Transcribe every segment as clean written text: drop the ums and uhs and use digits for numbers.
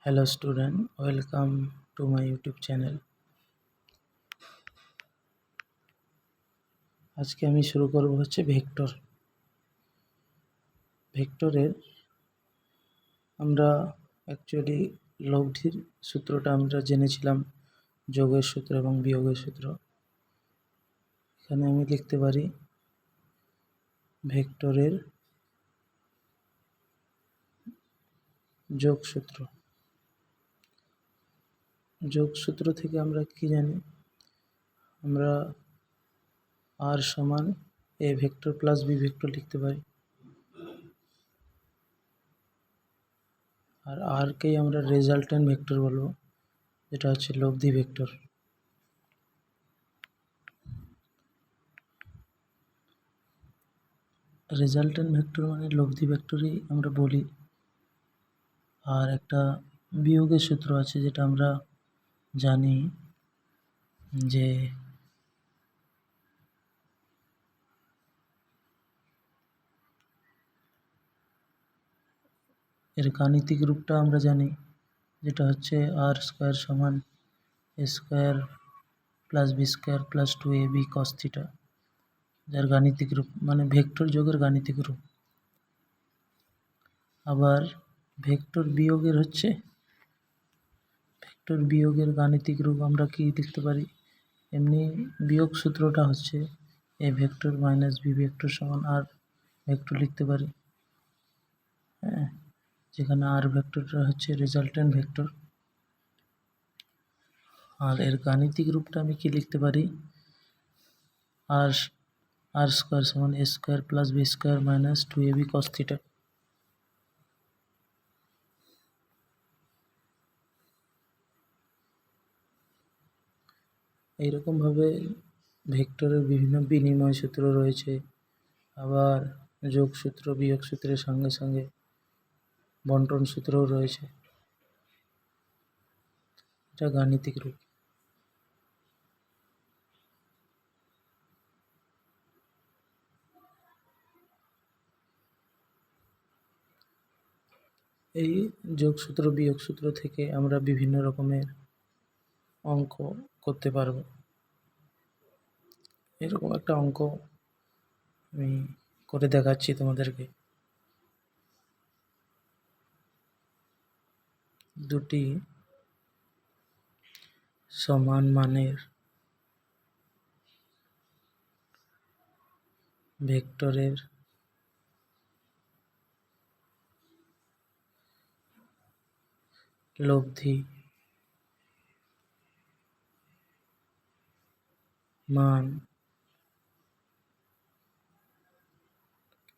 Hello student, welcome to my YouTube channel. আজকে আমি শুরু করব হচ্ছে ভেক্টরের আমরা অ্যাকচুয়ালি লব্ধির সূত্রটা আমরা জেনেছিলাম, যোগের সূত্র এবং বিয়োগের সূত্র। এখানে আমি লিখতে পারি ভেক্টরের যোগ সূত্র থেকে আমরা কি জানি, আমরা r সমান a vector plus b vector লিখতে পারি, আর r কেই আমরা রেজাল্টেন্ট ভেক্টর বলবো, যেটা হচ্ছে লব্ধি ভেক্টর। রেজাল্টেন্ট ভেক্টর মানে লব্ধি ভেক্টরই আমরা বলি। আর একটা বিয়োগের সূত্র আছে যেটা আমরা জানি যে এর গাণিতিক রূপটা আমরা জানি, যেটা হচ্ছে r স্কয়ার সমান a square plus b square plus 2ab cos theta, যার গাণিতিক রূপ মানে ভেক্টর যোগের গাণিতিক রূপ। আবার ভেক্টর বিয়োগের গাণিতিক রূপ আমরা কি লিখতে পারি, এমনি বিয়োগ সূত্রটা হচ্ছে a vector minus b vector সমান r ভেক্টর লিখতে পারি, হ্যাঁ, যেখানে r ভেক্টরটা হচ্ছে রেজাল্টেন্ট ভেক্টর। আর এর গাণিতিক রূপটা আমি কি লিখতে পারি, r স্কয়ার সমান a square plus b square minus 2ab cos theta. এইরকমভাবে ভেক্টরের বিভিন্ন বিনিময় সূত্র রয়েছে, আবার যোগ সূত্র বিয়োগ সূত্রের সঙ্গে সঙ্গে বন্টন সূত্রও রয়েছে, এটা গাণিতিক রূপ। এই যোগসূত্র বিয়োগ সূত্র থেকে আমরা বিভিন্ন রকমের অঙ্ক করতে পারবো। এরকম একটা অঙ্ক আমি করে দেখাচ্ছি তোমাদেরকে। দুটি সমান মানের ভেক্টরের লব্ধি মান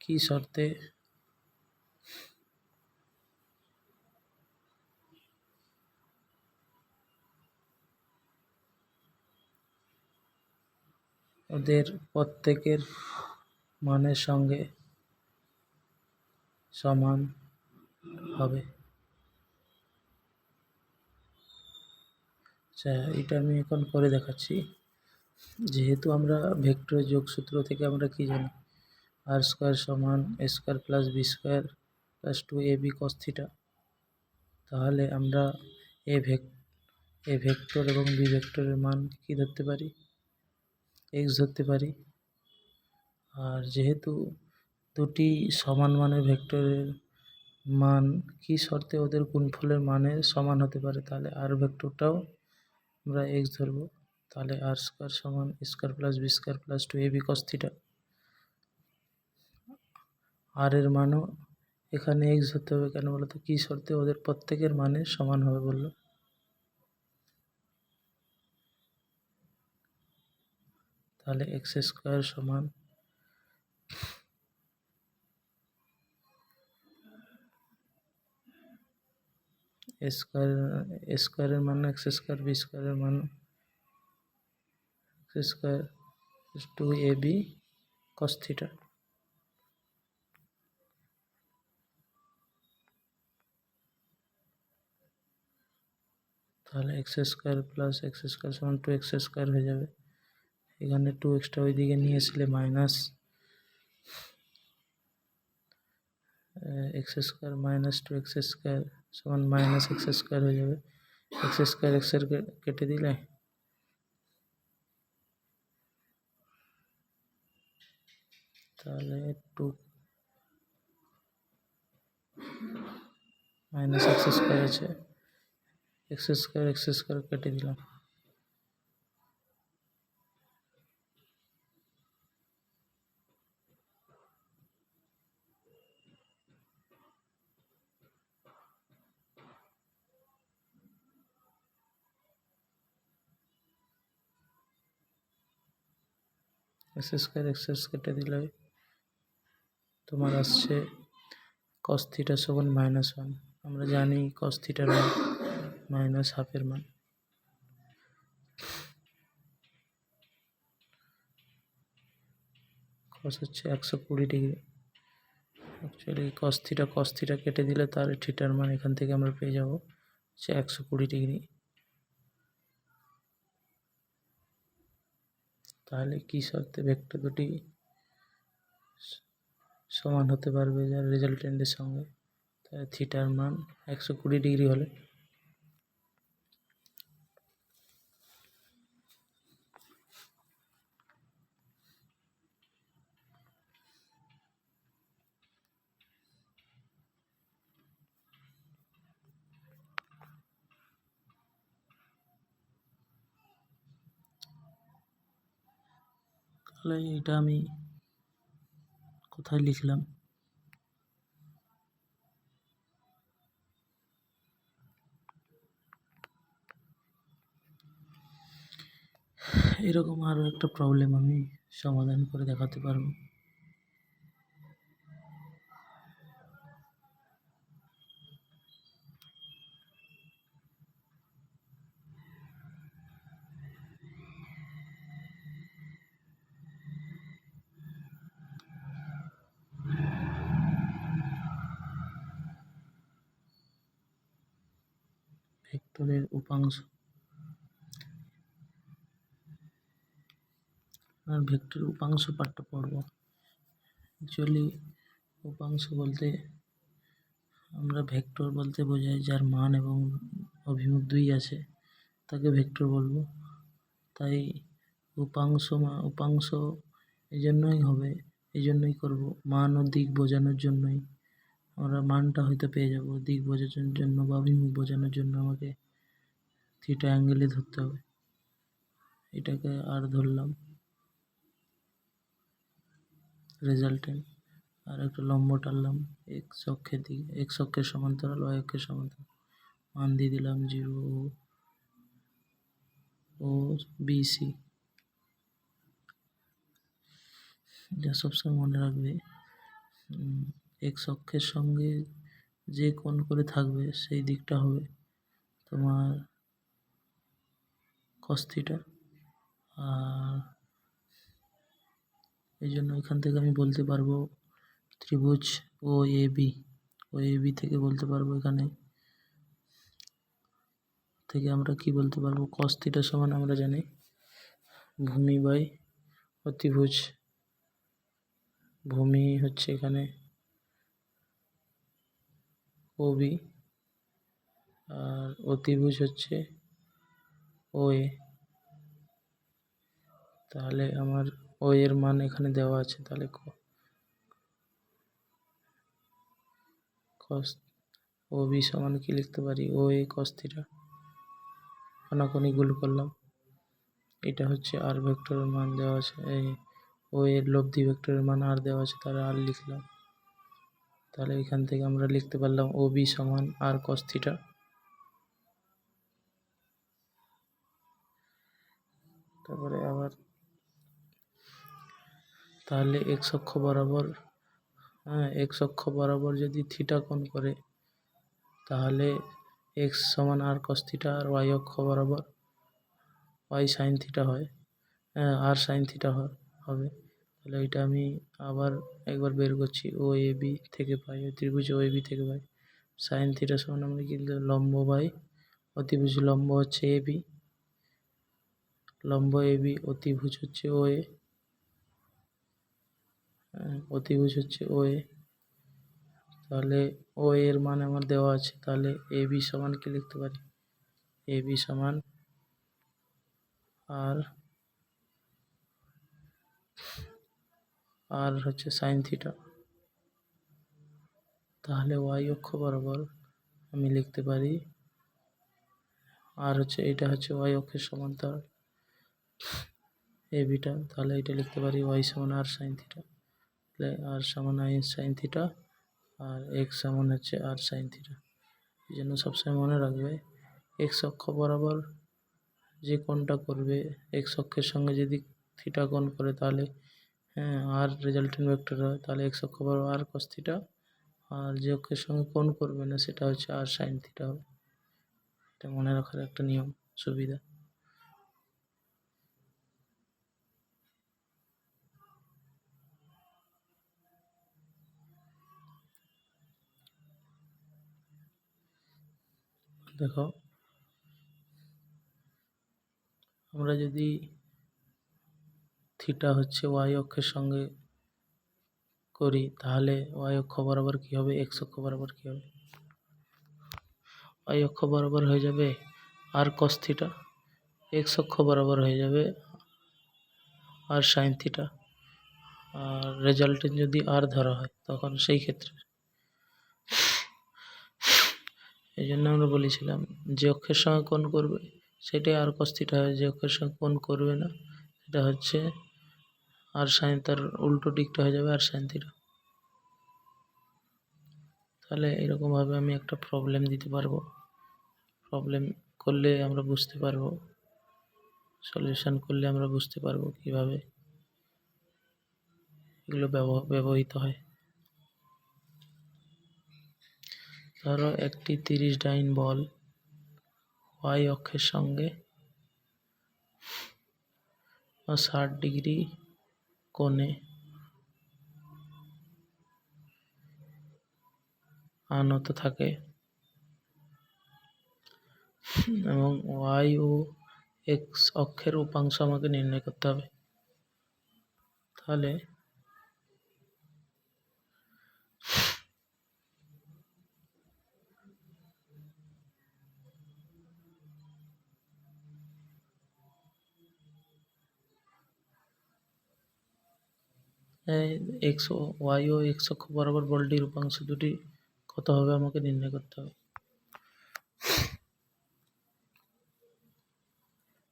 কি শর্তে ওদের প্রত্যেকের মানের সঙ্গে সমান হবে। আচ্ছা, এটা আমি এখন করে দেখাচ্ছি। যেহেতু আমরা ভেক্টর যোগসূত্র থেকে আমরা কি জানি, r স্কয়ার সমান a square plus b square plus 2ab cos থিটা, তাহলে আমরা এ ভেক্টর এবং বি ভেক্টরের মান কি ধরতে পারি, x ধরতে পারি। আর যেহেতু দুটি সমান মানের ভেক্টরের মান কি শর্তে ওদের গুণফলের মানের সমান হতে পারে, তাহলে আর ভেক্টরটাও আমরা x ধরবো। তাহলে r স্কয়ার সমান a square plus b square plus 2ab cos থিটা, আর এর মানও এখানে x ধরতে হবে। কেন বলতো, কি শর্তে, ওদের প্রত্যেকের মানের সমান হবে বললো। তাহলে এক্স স্কয়ার সমান স্কয়ারের মান এক্স স্কয়ার, বি স্কয়ারের মান এক্স স্কয়ার 2ab cos থিটা। তাহলে X square plus X square সমান 2x স্কয়ার হয়ে যাবে। এখানে 2xটা ওইদিকে নিয়ে আসলে minus x square minus 2x square সমান মাইনাস এক্স স্কোয়ার হয়ে যাবে। এক্স স্কোয়ার এক্সের কেটে দিলে তাহলে টু মাইনাস এক্স স্কোয়ার আছে, এক্স স্কোয়ার কেটে দিলাম। এক্স স্কোয়ার কেটে দিলে তোমার আসছে কস থিটা সমান -1। আমরা জানি কস থিটার মান -12 মান। কস হচ্ছে 120 ডিগ্রি। অ্যাকচুয়ালি কস থিটা কেটে দিলে তার থিটার মান এখান থেকে আমরা পেয়ে যাব হচ্ছে 120 ডিগ্রি। তাহলে কি শর্তে ভেক্টর দুটি সমান হতে পারবে যার রেজাল্টেন্টের সঙ্গে? তাহলে থিটার মান 120 ডিগ্রি হলে তাহলে এটা আমি কোথায় লিখলাম? এরকম আরও একটা প্রবলেম আমি সমাধান করে দেখাতে পারবো। ভেক্টরের উপাংশ আর ভেক্টরের উপাংশ পাঠটা পড়ব। অ্যাকচুয়ালি উপাংশ বলতে আমরা ভেক্টর বলতে বোঝাই যার মান এবং অভিমুখ দুই আছে তাকে ভেক্টর বলবো। তাই উপাংশ এই জন্যই হবে, এই জন্যই করব মান ও দিক বোঝানোর জন্যই। আমরা মানটা হয়তো পেয়ে যাব, দিক বোঝানোর জন্য বা অভিমুখ বোঝানোর জন্য আমাকে থিটা অ্যাঙ্গেলে ধরতে হবে। এটাকে আর ধরলাম রেজাল্টেন্ট, আর একটা লম্ব টানলাম এক্স অক্ষের দিকে, এক্স অক্ষের সমান্তরাল ওয়াই অক্ষের সমান্তরাল, মান দিয়ে দিলাম 0 ও বিসি। যা সবসময় মনে রাখবে, এক্স অক্ষের সঙ্গে যে কোণ করে থাকবে সেই দিকটা হবে তোমার কস থিটা। আর এই জন্য এখান থেকে আমি বলতে পারবো ত্রিভুজ ও এ বি থেকে বলতে পারবো, এখানে থেকে আমরা কি বলতে পারবো, কস থিটা সমান আমরা জানি ভূমি বাই অতিভুজ। ভূমি হচ্ছে এখানে ও বি আর অতিভুজ হচ্ছে ও এ। তাহলে আমার ও এর মান এখানে দেওয়া আছে, তাহলে কস ও বি সমান কি লিখতে পারি, ও এ কস থিটা। কোনাকুনি গুল করলাম, এটা হচ্ছে আর ভেক্টরের মান দেওয়া আছে, এই ও এর লব্ধি ভেক্টরের মান আর দেওয়া আছে, তাহলে আর লিখলাম। তাহলে এখান থেকে আমরা লিখতে পারলাম ও বি সমান আর কস থিটা। তারপরে আবার তাহলে এক্স অক্ষ বরাবর যদি থিটা কোণ করে তাহলে এক্স সমান আর কস থিটা, আর ওয়াই অক্ষ বরাবর ওয়াই সাইন থিটা হয়, আর সাইন থিটা হবে। তাহলে এটা আমি আবার একবার বের করছি, ও এ বি থেকে পাই, ত্রিভুজ ও এ বি থেকে পাই সাইন থিটা সমান আমরা কি লম্ব বাই অতিভুজ। লম্ব হচ্ছে এ বি, লম্ব এ বি, অতিভুজ হচ্ছে ও এ, অতিভুজ হচ্ছে ও এ। তাহলে ও এর মান আমার দেওয়া আছে, তাহলে এ বি সমান কি লিখতে পারি, এ বি সমান আর হচ্ছে সাইন থিটা। তাহলে ওয়াই অক্ষ বরাবর আমি লিখতে পারি আর হচ্ছে এটা হচ্ছে ওয়াই অক্ষের সমান্তরাল এ বিটা, তাহলে এটা লিখতে পারি ওয়াই সমান আর সাইন থিটা, তাহলে আর সমান আই সাইন থিটা আর এক্স সমান হচ্ছে আর সাইন থিটা। এই জন্য সবসময় মনে রাখবে এক্স অক্ষ বরাবর যে কোণটা করবে, এক্স অক্ষের সঙ্গে যদি থিটা কোণ করে তাহলে আর রেজাল্টেন্ট ভেক্টর হয়, তাহলে এক্স অক্ষ বরাবর আর কস থিটা, আর যে অক্ষের সঙ্গে কোণ করবে না সেটা হচ্ছে আর সাইন থিটা হবে। এটা মনে রাখার একটা নিয়ম, সুবিধা। দেখো আমরা যদি থিটা হচ্ছে ওয়াই অক্ষের সঙ্গে করি তাহলে ওয়াই অক্ষ বরাবর কী হবে, এক্স অক্ষ বরাবর কী হবে, ওয়াই অক্ষ বরাবর হয়ে যাবে আর কস থিটা, এক্স অক্ষ বরাবর হয়ে যাবে আর সাইন থিটা। আর রেজাল্টেন্ট যদি আর ধরা হয় তখন সেই ক্ষেত্রে এই জন্য আমরা বলেছিলাম যে অক্ষের সঙ্গে কোণ করবে সেটাই আর কস থিটা হয়, যে অক্ষের সঙ্গে কোণ করবে না সেটা হচ্ছে আর সাইন, তার উল্টো দিকটা হয়ে যাবে আর সাইন থিটা। তাহলে এরকমভাবে আমি একটা প্রবলেম দিতে পারবো, প্রবলেম করলে আমরা বুঝতে পারবো, সলিউশন করলে আমরা বুঝতে পারবো কিভাবে এগুলো ব্যবহৃত হয়। ধরো একটি 30 ডাইন বল ওয়াই অক্ষের সঙ্গে 60 ডিগ্রি কোণে আনত থাকে এবং ওয়াই ও এক্স অক্ষের উপাংশ আমাকে নির্ণয় করতে হবে। তাহলে এক্স ও ওয়াই ও এক্স অক্ষ বরাবর বলটির উপাংশ দুটি কত হবে আমাকে নির্ণয় করতে হবে।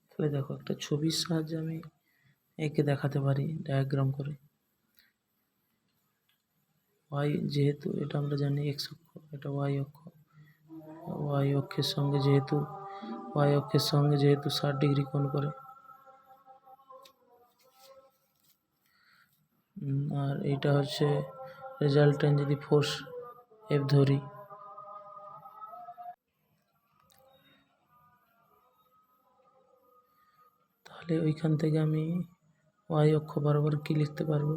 তাহলে দেখো একটা ছবির সাহায্যে আমি একে দেখাতে পারি ডায়াগ্রাম করে। ওয়াই যেহেতু এটা আমরা জানি এক্স অক্ষ, এটা ওয়াই অক্ষ, ওয়াই অক্ষের সঙ্গে যেহেতু 60 ডিগ্রি কোণ করে, আর এইটা হচ্ছে রেজাল্টেন্ট যদি ফোর্স এফ ধরি, তাহলে ওইখান থেকে আমি ওয়াই অক্ষ বরাবর কি লিখতে পারবো,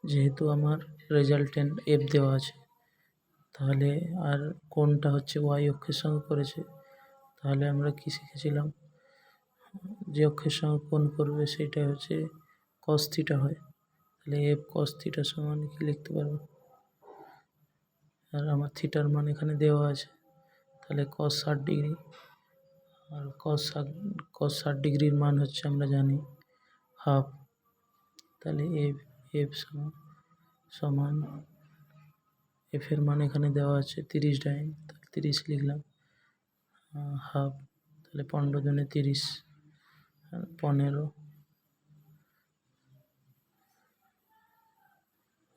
যেহেতু আমার রেজাল্টেন্ট এফ দেওয়া আছে তাহলে আর কোণটা হচ্ছে ওয়াই অক্ষের সঙ্গে করেছে, তাহলে আমরা কি শিখেছিলাম, যে অক্ষের সঙ্গে কোণ করবে সেটা হচ্ছে কস থিটা হয়, তাহলে এফ কস থিটা সমান কি লিখতে পারবো, আর আমার থিটার মান এখানে দেওয়া আছে, তাহলে কস 60 ডিগ্রি, আর কস 60 ডিগ্রির মান হচ্ছে আমরা জানি হাফ, তাহলে এফ এফ সমান এফের মান এখানে দেওয়া আছে 30 ডাইন, তাহলে 30 লিখলাম, হাফ, তাহলে 15 জনে 30, 15।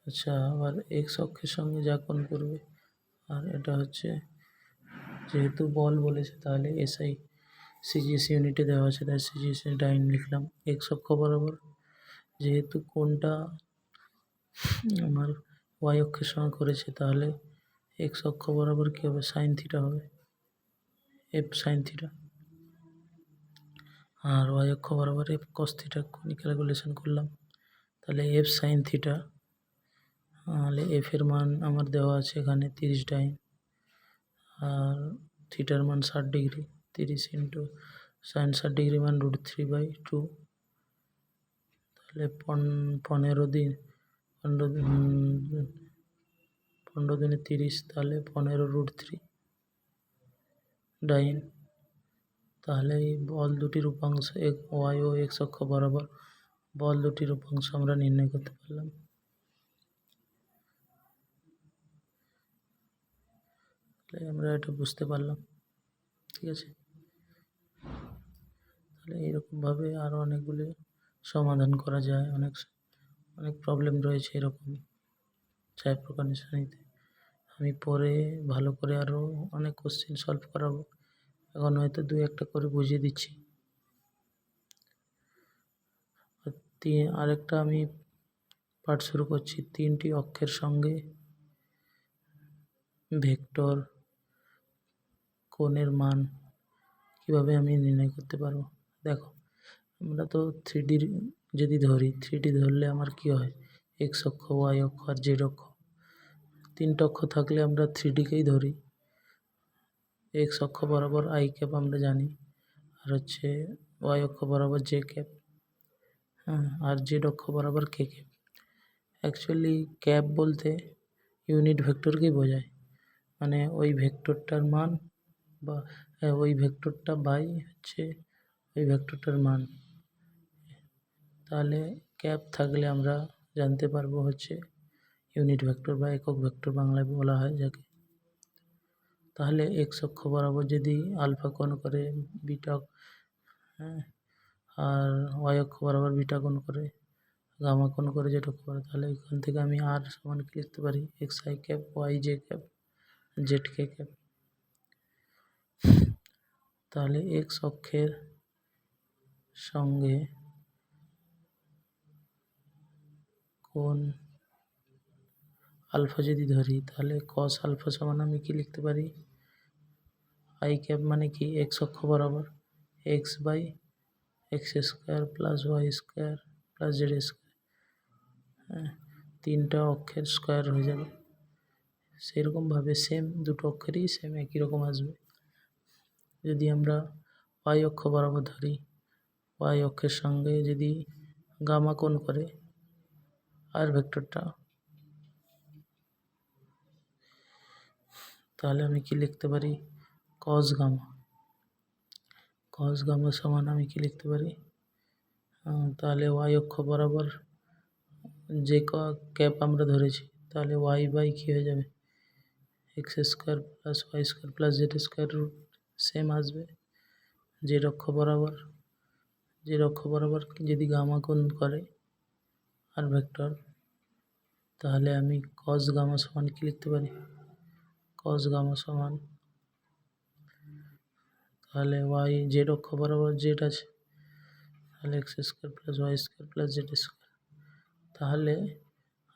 আচ্ছা, আবার এক্স অক্ষের সঙ্গে যা কোণ করবে, আর এটা হচ্ছে যেহেতু বল বলেছে তাহলে এসআই সিজিএস ইউনিটে দেওয়া আছে, তাই সিজিএস ডাইন লিখলাম। এক্স অক্ষ বরাবর যেহেতু কোণটা আমার ওয়াই অক্ষের সঙ্গে করেছে তাহলে এক্স অক্ষ বরাবর কী হবে, সাইন থিটা হবে, এফ সাইন থিটা, আর ওয়াই অক্ষ বরাবর এফ কস থিটা ক্যালকুলেশন করলাম, তাহলে এফ সাইন থিটা, তাহলে এফের মান আমার দেওয়া আছে এখানে 30 ডাইন, আর থিটার মান 60 ডিগ্রি, 30 ইন্টু সাইন 60 ডিগ্রি মান √3/2, তাহলে 15 দিন 15 দুগুণে 30, তাহলে 15√3 ডাইন। তাহলে এই বল দুটির উপাংশ ওয়াই ও এক্স অক্ষ বরাবর বল দুটির উপাংশ আমরা নির্ণয় করতে পারলাম। তাহলে আমরা এটা বুঝতে পারলাম, ঠিক আছে। তাহলে এইরকমভাবে আরও অনেকগুলি সমাধান করা যায়, অনেক প্রবলেম রয়েছে এরকম ছায়াপ্রকাশ-নিতে। আমি পরে ভালো করে আরও অনেক কোশ্চেন সলভ করাবো, এখন হয়তো 2-1টা করে বুঝিয়ে দিচ্ছি। আরেকটা আমি পাঠ শুরু করছি। 3টি অক্ষের সঙ্গে ভেক্টর কোণের মান কিভাবে আমি নির্ণয় করতে পারবো। দেখো, আমরা তো 3D যদি ধরি, 3D ধরলে আমার কি হয়, এক্স অক্ষ, ওয়াই অক্ষ আর জেড অক্ষ। 3টা অক্ষ থাকলে আমরা 3Dকেই ধরি। এক্স অক্ষ বরাবর আই ক্যাপ আমরা জানি, আর হচ্ছে ওয়াই অক্ষ বরাবর জে ক্যাপ, হ্যাঁ, আর জেড অক্ষ বরাবর কে ক্যাপ। অ্যাকচুয়ালি ক্যাপ বলতে ইউনিট ভেক্টরকেই বোঝায়, মানে ওই ভেক্টরটার মান বা ওই ভেক্টরটা বাই হচ্ছে ওই ভেক্টরটার মান। তাহলে ক্যাপ থাকলে আমরা জানতে পারবো হচ্ছে ইউনিট ভেক্টর বা একক ভেক্টর বাংলায় বলা হয় যাকে। তাহলে এক্স অক্ষ বরাবর যদি আলফা কোণ করে বিটা, হ্যাঁ, আর ওয়াই অক্ষ বরাবর বিটা কোণ করে, গামা কোণ করে যেটা করে, তাহলে এখান থেকে আমি আর সমান কি লিখতে পারি, X I cap, Y J cap, Z K cap. তাহলে এক্স অক্ষের সঙ্গে কোণ আলফা যদি ধরি, তাহলে কস আলফা সমান আমি কি লিখতে পারি, আই ক্যাপ মানে কি এক্স অক্ষ বরাবর X by X square plus Y square plus Z square, হ্যাঁ, 3টা অক্ষের স্কোয়ার হয়ে যাবে। সেরকমভাবে সেম দুটো অক্ষরেই সেম একই রকম আসবে। যদি আমরা ওয়াই অক্ষ বরাবর ধরি, ওয়াই অক্ষের সঙ্গে যদি গামা কোণ করে আর ভেক্টরটা, তাহলে আমি কি লিখতে পারি, কস গামা। কস গামা সমান আমি কি লিখতে পারি, তাহলে ওয়াই অক্ষ বরাবর যে ক্যাপ আমরা ধরেছি, তাহলে ওয়াই বাই কী হয়ে যাবে, X square plus Y square plus Z square root same আসবে। জেড অক্ষ বরাবর যদি গামা কোণ করে আর ভেক্টর, তাহলে আমি কস গামা সমান কি লিখতে পারি, কস গামা সমান, তাহলে ওয়াই জেড অক্ষ বরাবর জেড আছে, তাহলে X square plus Y square plus Z square. তাহলে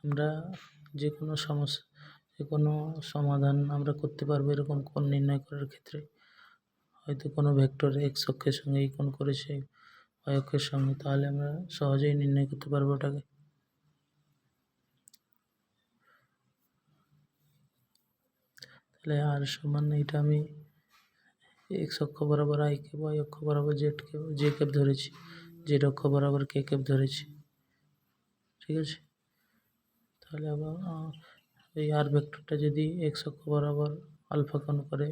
আমরা যে কোনো সমাধান আমরা করতে পারবো এরকম কোণ নির্ণয় করার ক্ষেত্রে। হয়তো কোনো ভেক্টর এক্স অক্ষের সঙ্গে এই কোণ করেছে ওয়াই অক্ষের সঙ্গে, তাহলে আমরা সহজেই নির্ণয় করতে পারবো ওটাকে। তাহলে আর সমান এটা আমি এক্স অক্ষ বরাবর আই ক্যাপ, ওয়াই অক্ষ বরাবর জে ক্যাপ ধরেছি, জেড অক্ষ বরাবর কে ক্যাপ ধরেছি, ঠিক আছে। তাহলে আবার এই আর ভেক্টরটা যদি এক্স অক্ষ বরাবর আলফা কোণ করে,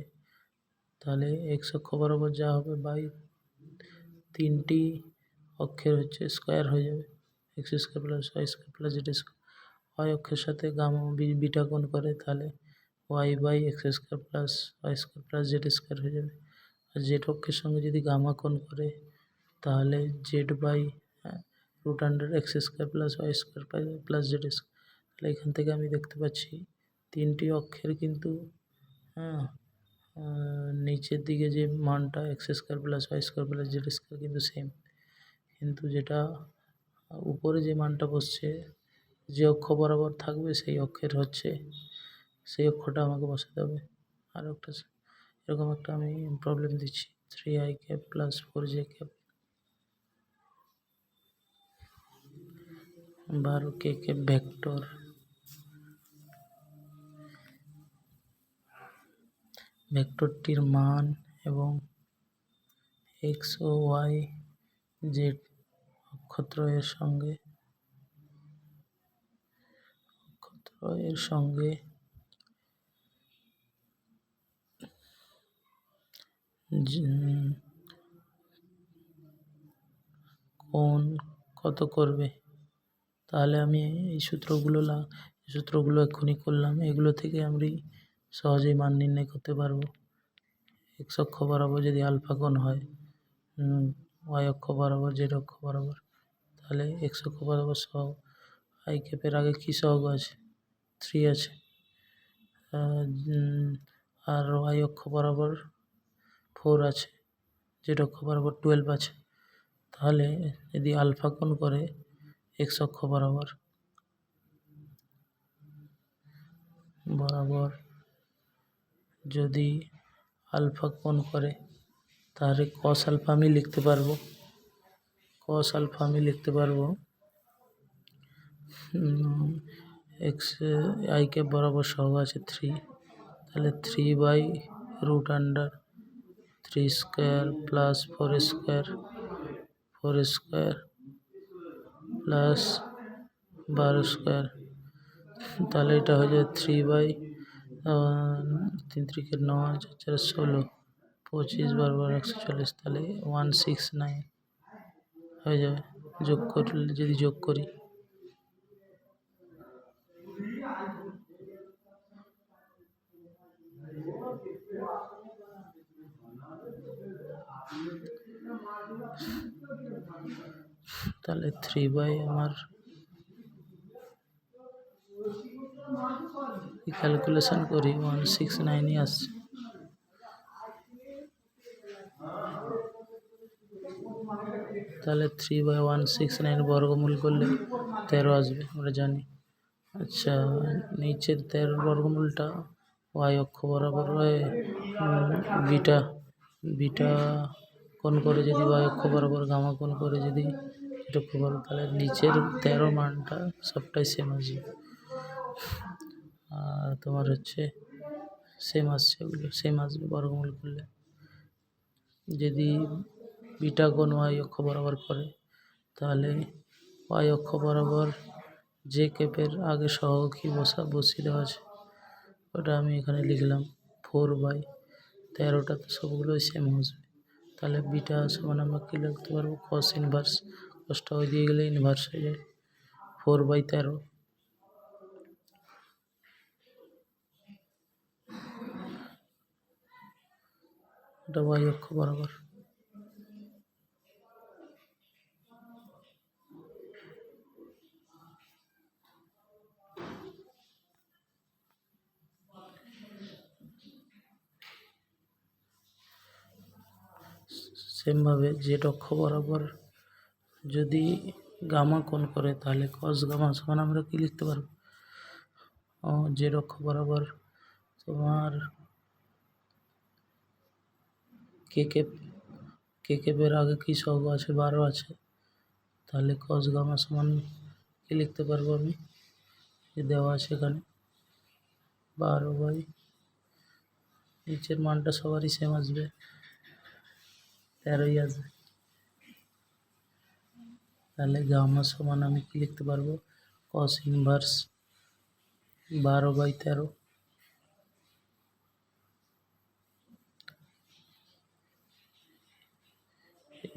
তাহলে এক্স অক্ষ বরাবর যা হবে বাই 3টি অক্ষের হচ্ছে স্কোয়ার হয়ে যাবে, X square plus Y square plus Z square. Y অক্ষের সাথে গামা বিটা কোণ করে, তাহলে Y by X square plus Y square plus Z square হয়ে যাবে। আর জেড অক্ষের সঙ্গে যদি গামা কোণ করে, তাহলে Z by root under X square plus Y square plus Z square. তাহলে এখান থেকে আমি দেখতে পাচ্ছি 3টি অক্ষের কিন্তু, হ্যাঁ, নিচের দিকে যে মানটা X square plus Y square plus Z square কিন্তু সেম, কিন্তু যেটা উপরে যে মানটা বসছে, যে অক্ষ বরাবর থাকবে সেই অক্ষের হচ্ছে সেই অক্ষটা আমাকে বসাতে হবে। আর একটা এরকম একটা আমি প্রবলেম দিচ্ছি, 3i cap plus 4j cap 12k cap ভেক্টরটির মান এবং এক্স ও ওয়াই জেড নক্ষত্রের সঙ্গে কোণ কত করবে। তাহলে আমি এই সূত্রগুলো এক্ষুনি করলাম, এগুলো থেকে আমি সহজেই মান নির্ণয় করতে পারবো। এক্স অক্ষ বরাবর যদি আলফা কোণ হয়, ওয়াই অক্ষ বরাবর, জেড অক্ষ বরাবর, তাহলে এক্স অক্ষ বরাবর সহগ আই ক্যাপের আগে কী সহগ আছে? 3 আছে। আর ওয়াই অক্ষ বরাবর 4 আছে, জেড অক্ষ বরাবর 12 আছে। তাহলে যদি আলফা কোণ করে এক্স অক্ষ বরাবর যদি আলফা কোণ করে, তাহলে কস আলফা আমি লিখতে পারবো এক্স আই ক্যাপ বরাবর সহগ আছে 3, তাহলে 3/√3 square plus 4 square plus 12 square. তাহলে এটা হয়ে যায় 3/3 × 9 = 16, 25 বার 140, তাহলে 169 হয়ে যাবে। যদি যোগ করি, তাহলে 3 আমার ক্যালকুলেশন করি 169ই আসছে। তাহলে 3/169 বর্গমূল করলে 13 আসবে, আমরা জানি। আচ্ছা, নিচের 13 বর্গমূলটা ওয়াই অক্ষ বরাবর বিটা কোণ করে যদি ওয়াই অক্ষ বরাবর, গামা কোণ করে যদি এটা অক্ষ বরাবর, তাহলে নিচের 13 মানটা সবটাই সেম আসবে। আর তোমার হচ্ছে ওগুলো সেম আসবে বর্গমূল করলে। যদি বিটা কোণ ওয়াই অক্ষ বরাবর করে, তাহলে ওয়াই অক্ষ বরাবর যে ক্যাপের আগে সহগ কি বসিয়ে দেওয়া আছে, ওটা আমি এখানে লিখলাম 4/13টা, তো সবগুলোই সেম আসবে। তাহলে বিটা সমান আমরা কী লিখতে পারবো? কস ইনভার্স, কসটা ওই দিয়ে গেলে ইনভার্স হয়ে যায় 4/13। এটা ওয়াই অক্ষ বরাবর। সেমভাবে জেড অক্ষ বরাবর যদি গামা কোণ করে, তাহলে কস গামা সমান আমরা কী লিখতে পারবো? জেড অক্ষ বরাবর তোমার কে ক্যাপের আগে কী সহগ আছে? 12 আছে। তাহলে কস গামা সমান কী লিখতে পারবো আমি? দেওয়া আছে এখানে 12 নিচের মানটা সবারই সেম আসবে, 13ই আসবে। তাহলে গামা সমান আমি কী লিখতে পারবো? Cos inverse 12/13।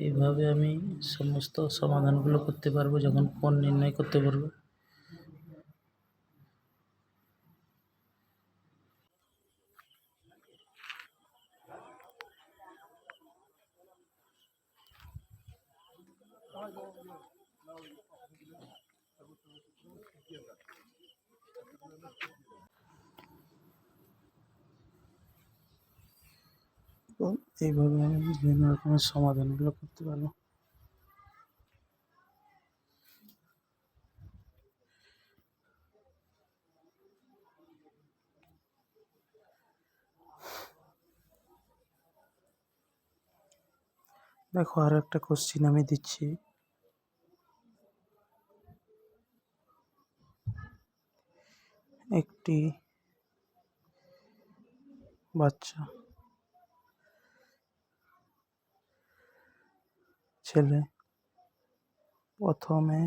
এইভাবে আমি সমস্ত সমাধানগুলো করতে পারবো যখন কোণ নির্ণয় করতে পারবো। তো এইভাবে আমি বিভিন্ন রকমের সমাধানগুলো করতে পারবো। দেখো, আর একটা কোশ্চিন আমি দিচ্ছি। একটি বাচ্চা ছেলে প্রথমে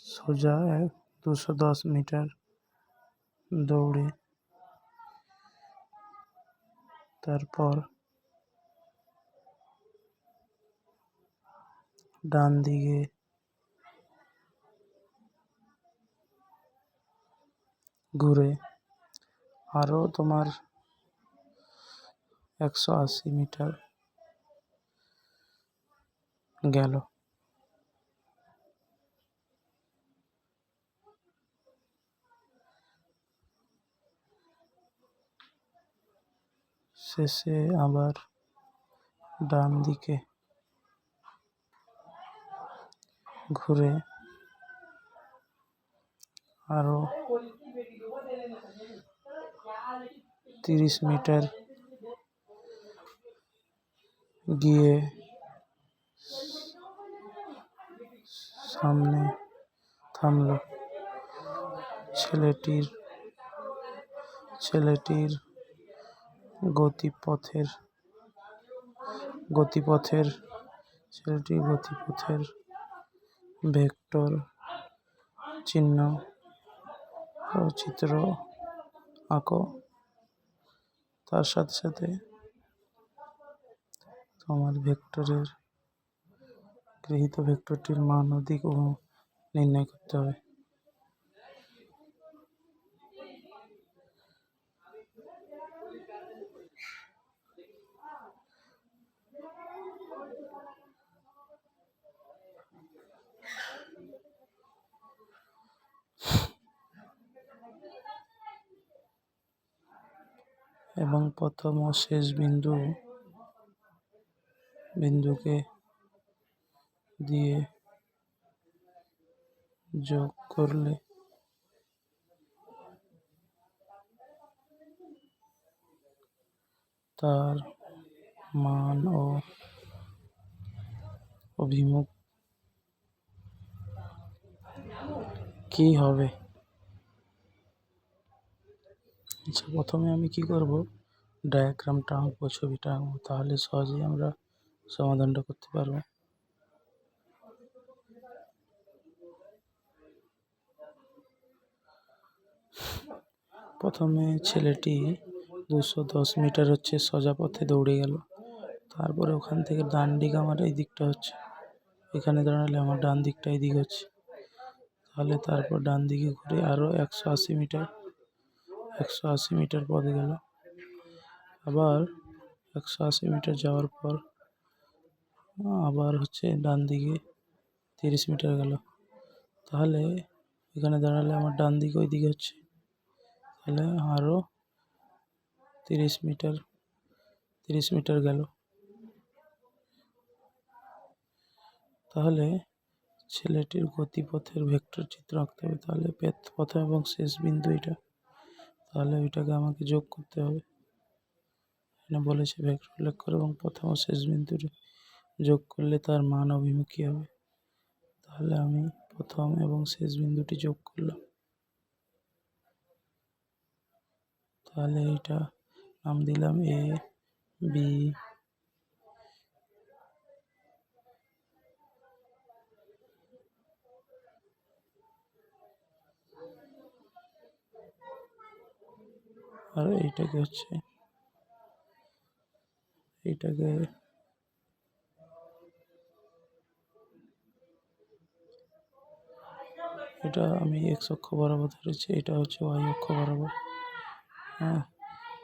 সোজা 210 মিটার দৌড়ে তারপর ডান দিকে ঘুরে আরও তোমার 180 মিটার গেল। শেষে আবার ডান দিকে ঘুরে আরও 30 মিটার গিয়ে সামনে থামল। ছেলেটির গতিপথের ভেক্টর চিহ্ন ও চিত্র আঁকো। তার সাথে সাথে তোমার গৃহীত ভেক্টরটির মান ও দিক নির্ণয় করতে হবে। এবং প্রথম ও শেষ বিন্দুকে দিয়ে যোগ করলে তার মান ও অভিমুখ কি হবে। আচ্ছা, প্রথমে আমি কি করব, ডায়াগ্রামটা আঁকবো, ছবিটা আঁকবো, তাহলে সহজেই আমরা সমাধানটা করতে পারবো। প্রথমে ছেলেটি 210 মিটার সোজা পথে দৌড়ে গেল। তারপরে ওখান থেকে ডান দিক আমার এই দিকটা হচ্ছে, এখানে দাঁড়ালে আমার ডান দিকটা এই দিক হচ্ছে। তাহলে তারপর ডান দিকে ঘুরে আরও 180 মিটার পথ গেল। আবার 180 মিটার যাওয়ার পর আবার ডান দিকে 30 মিটার গেল। তাহলে এখানে দাঁড়ালে আমার ডান দিক ওই দিকে হচ্ছে, তাহলে আরও 30 মিটার গেল। তাহলে ছেলেটির গতিপথের ভেক্টর চিত্র আঁকতে হবে। তাহলে প্রথম এবং শেষ বিন্দু এটা, তাহলে ওইটাকে আমাকে যোগ করতে হবে। এখানে বলেছে ভেক্টর উল্লেখ করে এবং প্রথম ও শেষ বিন্দুটি যোগ করলে তার মান অভিমুখী হবে। তাহলে আমি প্রথম এবং শেষ বিন্দুটি যোগ করলাম। তাহলে এটা নাম দিলাম এ বি, আর এইটাকে এটা আমি এক্স অক্ষ বরাবর ধরেছি, এটা হচ্ছে ওয়াই অক্ষ বরাবর। হ্যাঁ,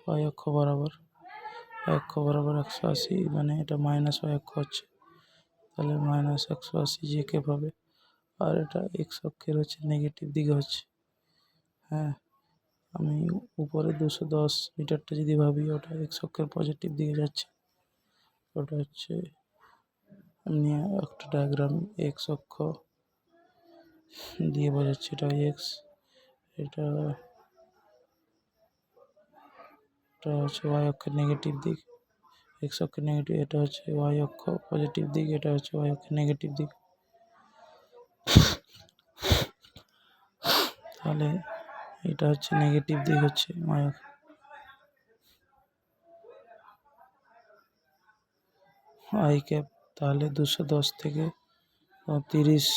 ওয়াই অক্ষ বরাবর 180, মানে এটা মাইনাস ওয়াই অক্ষ হচ্ছে, তাহলে মাইনাস 180 যে কে পাবে। আর এটা এক্স অক্ষের নেগেটিভ দিকে হচ্ছে। হ্যাঁ, আমি উপরে 210 মিটারটা যদি ভাবি, ওটা এক্স অক্ষের পজিটিভ দিকে যাচ্ছে। ওটা এমনি একটা ডায়াগ্রাম এক্স অক্ষ দিয়ে বোঝাচ্ছি, এটা এক্স, এটা ওয়াই অক্ষের নেগেটিভ দিক, এক্স অক্ষের নেগেটিভ, এটা ওয়াই অক্ষ পজিটিভ দিক, এটা ওয়াই অক্ষের নেগেটিভ দিক। তাহলে এটা নেগেটিভ দিক ওয়াই অক্ষ, আই ক্যাপ। তাহলে 210 থেকে 30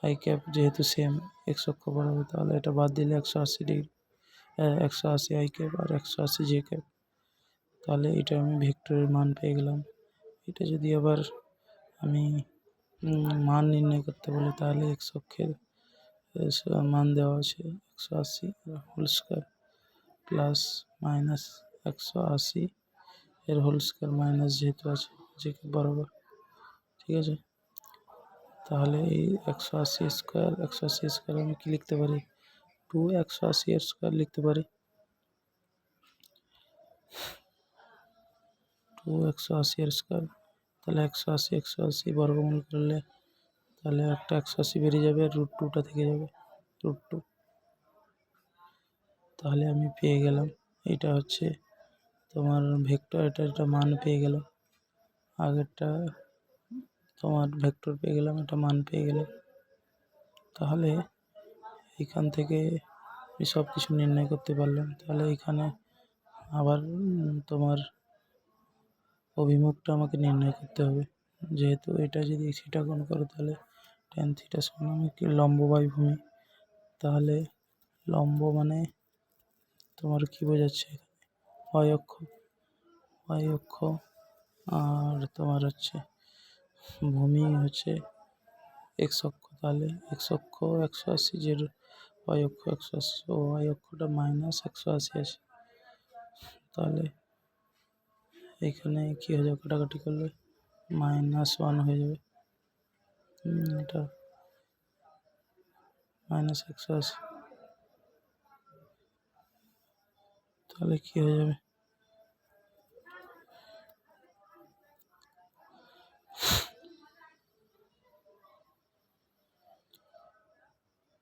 আই ক্যাপ যেহেতু সেম এক্স অক্ষ বরাবর, তাহলে এটা বাদ দিলে 180 ডিগ্রি। 180 আই ক্যাপ আর 180 জে ক্যাপ। তাহলে এটা আমি ভেক্টরের মান পেয়ে গেলাম। এটা যদি আবার আমি মান নির্ণয় করতে বলি, তাহলে এক্স অক্ষের মান দেওয়া আছে 180 হোল স্কোয়ার প্লাস মাইনাস 180 এর হোল স্কোয়ার মাইনাস যেহেতু আছে যে বরাবর, ঠিক আছে। তাহলে এই 180 স্কোয়ার আমি কি লিখতে পারি, 180 এর স্কোয়ার লিখতে পারি, 180 এর স্কোয়ার। তাহলে 180 বর্গমূল করলে তাহলে একটা 180 বেরিয়ে যাবে, আর √2টা থেকে যাবে, √2। তাহলে আমি পেয়ে গেলাম এটা হচ্ছে তোমার ভেক্টর, এটা মান পেয়ে গেলাম। আগেরটা তোমার ভেক্টর পেয়ে গেলাম, এটা মান পেয়ে গেলাম। তাহলে এখান থেকে আমি সব কিছু নির্ণয় করতে পারলাম। তাহলে এখানে আবার তোমার অভিমুখটা আমাকে নির্ণয় করতে হবে। যেহেতু এটা যদি থিটা কোণ করো, তাহলে tan থিটা সমান আমি কি লম্ব বাই ভূমি। তাহলে লম্ব মানে তোমার কি বোঝাচ্ছে, y অক্ষ, আর তোমার হচ্ছে ভূমি হচ্ছে x অক্ষ। তাহলে x অক্ষ 180, যে y অক্ষ 180, ও y অক্ষটা মাইনাস 180 আছে। তাহলে এখানে কি হয়ে যাবে, কাটাকাটি করলে -1 হয়ে যাবে, এটা -180। তাহলে কি হয়ে যাবে,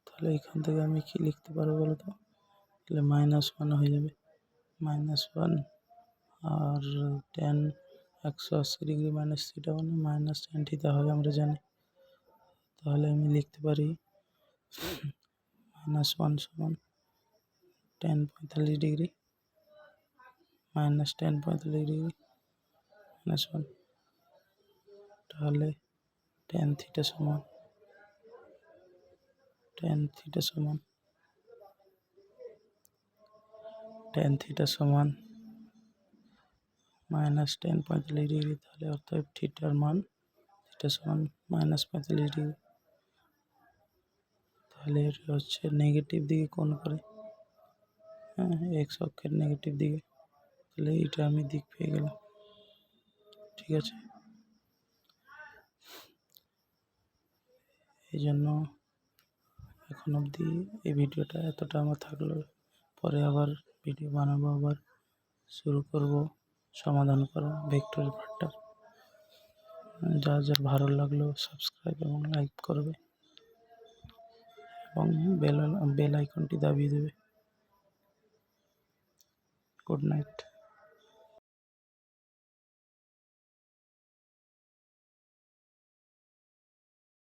তাহলে এখান থেকে আমি কি লিখতে পারবো বলো তো, তাহলে -1 হয়ে যাবে, -1 আর tan 180 ডিগ্রি মাইনাস থিটা মানে -tan থিটা হবে, আমরা জানি। তাহলে আমি লিখতে পারি -1 সমান tan 45 degree minus tan 45 degree -1। তাহলে tan থিটা সমান tan থিটা সমান -tan 45 ডিগ্রি। তাহলে অর্থাৎ থিটার মান থিটা সমান -45 ডিগ্রি। তাহলে এটা হচ্ছে নেগেটিভ দিকে কোণ করে, হ্যাঁ, এক্স অক্ষের নেগেটিভ দিকে। তাহলে এটা আমি দিক পেয়ে গেলাম, ঠিক আছে। এই জন্য এখন অবধি এই ভিডিওটা এতটা আমার থাকলো। পরে আবার ভিডিও বানাবো, আবার শুরু করব সমাধান করা ভেক্টরের পার্টটা। যার ভালো লাগলো সাবস্ক্রাইব এবং লাইক করবে এবং বেল আইকনটি দাবিয়ে দেবে। Good night.